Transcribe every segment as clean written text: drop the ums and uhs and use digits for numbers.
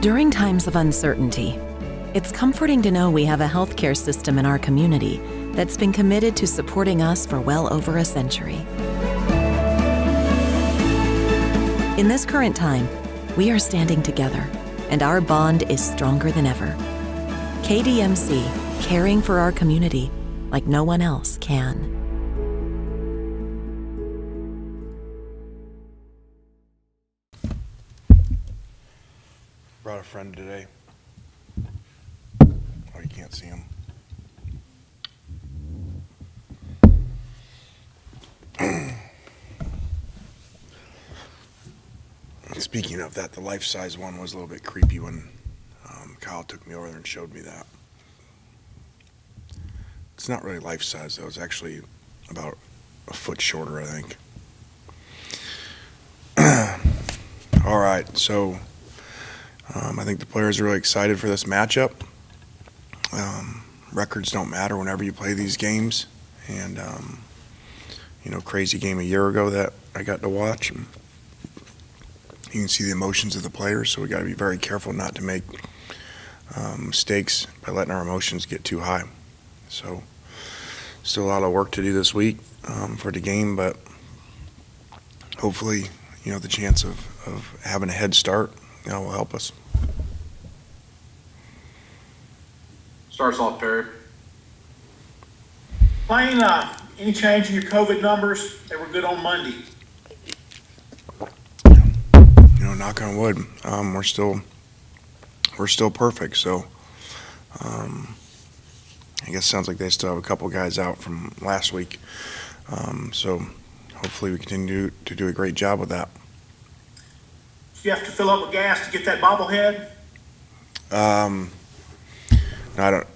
During times of uncertainty, it's comforting to know we have a healthcare system in our community that's been committed to supporting us for well over a century. In this current time, we are standing together, and our bond is stronger than ever. KDMC, caring for our community like no one else can. Brought a friend today. Oh, you can't see him. Speaking of that, the life-size one was a little bit creepy when Kyle took me over there and showed me that. It's not really life-size, though. It's actually about a foot shorter, I think. All right, so I think the players are really excited for this matchup. Records don't matter whenever you play these games. And, crazy game a year ago that I got to watch. You can see the emotions of the players, so we got to be very careful not to make mistakes by letting our emotions get too high. So, still a lot of work to do this week for the game, but hopefully, the chance of having a head start, will help us. Starts off, Perry. Lane, any change in your COVID numbers? They were good on Monday. Knock on wood, we're still perfect. So, I guess it sounds like they still have a couple guys out from last week. So, hopefully, we continue to do a great job with that. You have to fill up with gas to get that bobblehead? No, I don't.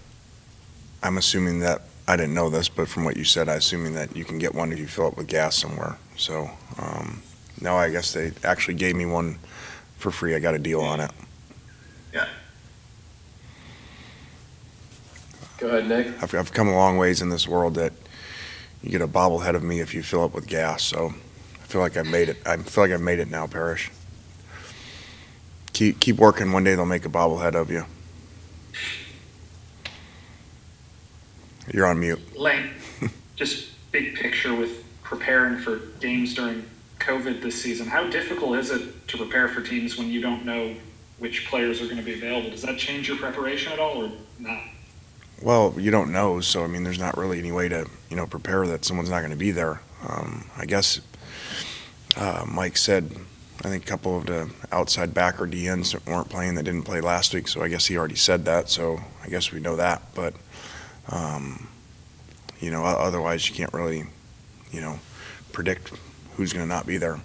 I'm assuming that I didn't know this, but from what you said, I'm assuming that you can get one if you fill up with gas somewhere. So, no, I guess they actually gave me one for free. I got a deal on it. Yeah. Go ahead, Nick. I've come a long ways in this world that you get a bobblehead of me if you fill up with gas. So I feel like I've made it. I feel like I've made it now, Parrish. Keep working. One day they'll make a bobblehead of you. You're on mute. Lane, just big picture with preparing for games during COVID this season. How difficult is it to prepare for teams when you don't know which players are going to be available? Does that change your preparation at all or not? Well, you don't know, so I mean, there's not really any way to prepare that someone's not going to be there. I guess Mike said, I think a couple of the outside backer DNs that weren't playing that didn't play last week, so I guess he already said that, so I guess we know that. But otherwise you can't really predict who's going to not be there.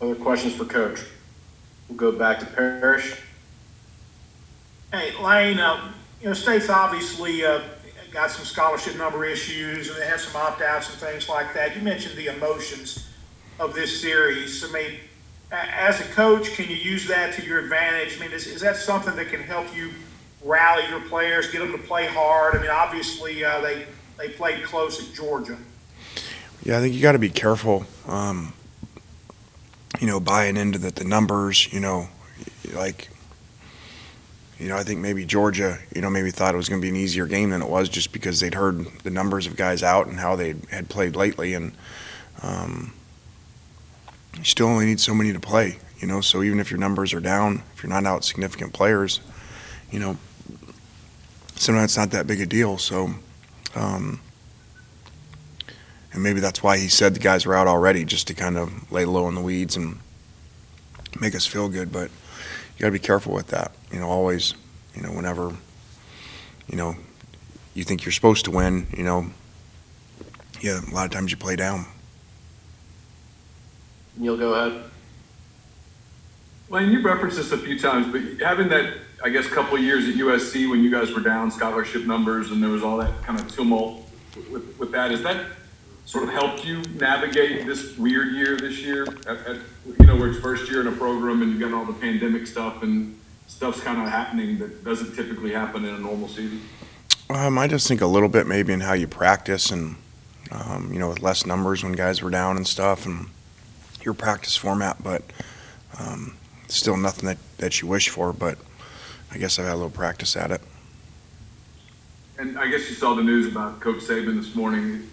Other questions for Coach? We'll go back to Parrish. Hey, Lane, State's obviously got some scholarship number issues, and they have some opt-outs and things like that. You mentioned the emotions of this series. I mean, as a coach, can you use that to your advantage? I mean, is that something that can help you rally your players, get them to play hard? I mean, obviously, they played close at Georgia. Yeah, I think you got to be careful, buying into the numbers, I think maybe Georgia, maybe thought it was going to be an easier game than it was just because they'd heard the numbers of guys out and how they had played lately. And you still only need so many to play, so even if your numbers are down, if you're not out significant players, sometimes it's not that big a deal. So, and maybe that's why he said the guys were out already, just to kind of lay low in the weeds and make us feel good. But you got to be careful with that. Always, whenever, you think you're supposed to win, a lot of times you play down. Neil, go ahead. Lane, you referenced this a few times, but having that, I guess, couple of years at USC when you guys were down scholarship numbers and there was all that kind of tumult with that, has that sort of helped you navigate this weird year this year where it's first year in a program and you've got all the pandemic stuff and stuff's kind of happening that doesn't typically happen in a normal season? I just think a little bit maybe in how you practice and, with less numbers when guys were down and stuff. And your practice format, but still nothing that you wish for, but I guess I've had a little practice at it. And I guess you saw the news about Coach Saban this morning.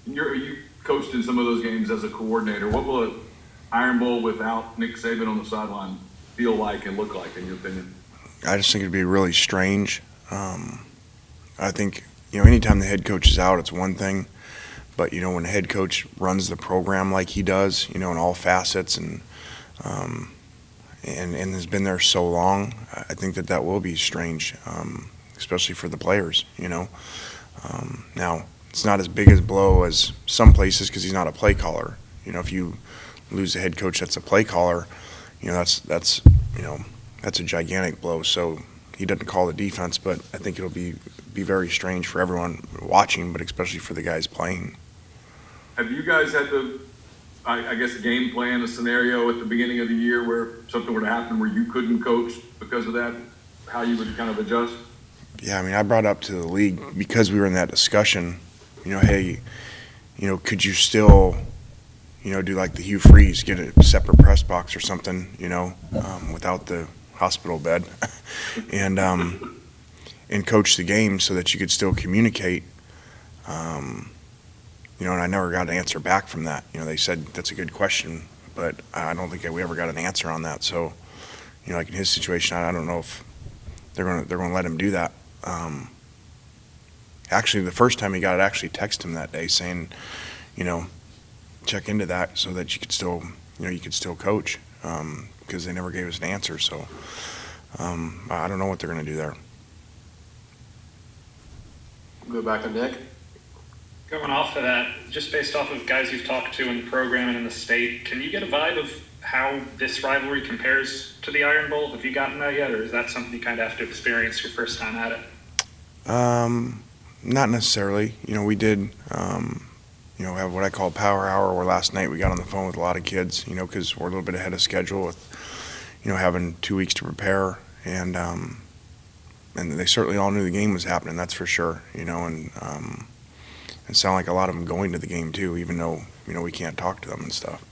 You coached in some of those games as a coordinator. What will an Iron Bowl without Nick Saban on the sideline feel like and look like, in your opinion? I just think it'd be really strange. I think, anytime the head coach is out, it's one thing. But, when the head coach runs the program like he does, in all facets and has been there so long, I think that will be strange, especially for the players, Now, it's not as big a blow as some places because he's not a play caller. If you lose a head coach that's a play caller, that's a gigantic blow. So he doesn't call the defense, but I think it'll be very strange for everyone watching, but especially for the guys playing. Have you guys had to, I guess, game plan a scenario at the beginning of the year where something would happen where you couldn't coach because of that? How you would kind of adjust? Yeah, I brought up to the league because we were in that discussion, hey, could you still, do like the Hugh Freeze, get a separate press box or something, without the hospital bed and coach the game so that you could still communicate. And I never got an answer back from that. They said that's a good question, but I don't think we ever got an answer on that. So, like in his situation, I don't know if they're going to let him do that. Actually, the first time he got it, I actually texted him that day saying, check into that so that you could still, you could still coach, because they never gave us an answer. So, I don't know what they're going to do there. Go back to Nick. Going off of that, just based off of guys you've talked to in the program and in the state, can you get a vibe of how this rivalry compares to the Iron Bowl? Have you gotten that yet, or is that something you kind of have to experience your first time at it? Not necessarily. We did, have what I call Power Hour, where last night we got on the phone with a lot of kids, because we're a little bit ahead of schedule with, having 2 weeks to prepare, and they certainly all knew the game was happening, that's for sure, and it sounded like a lot of them going to the game too, even though, we can't talk to them and stuff.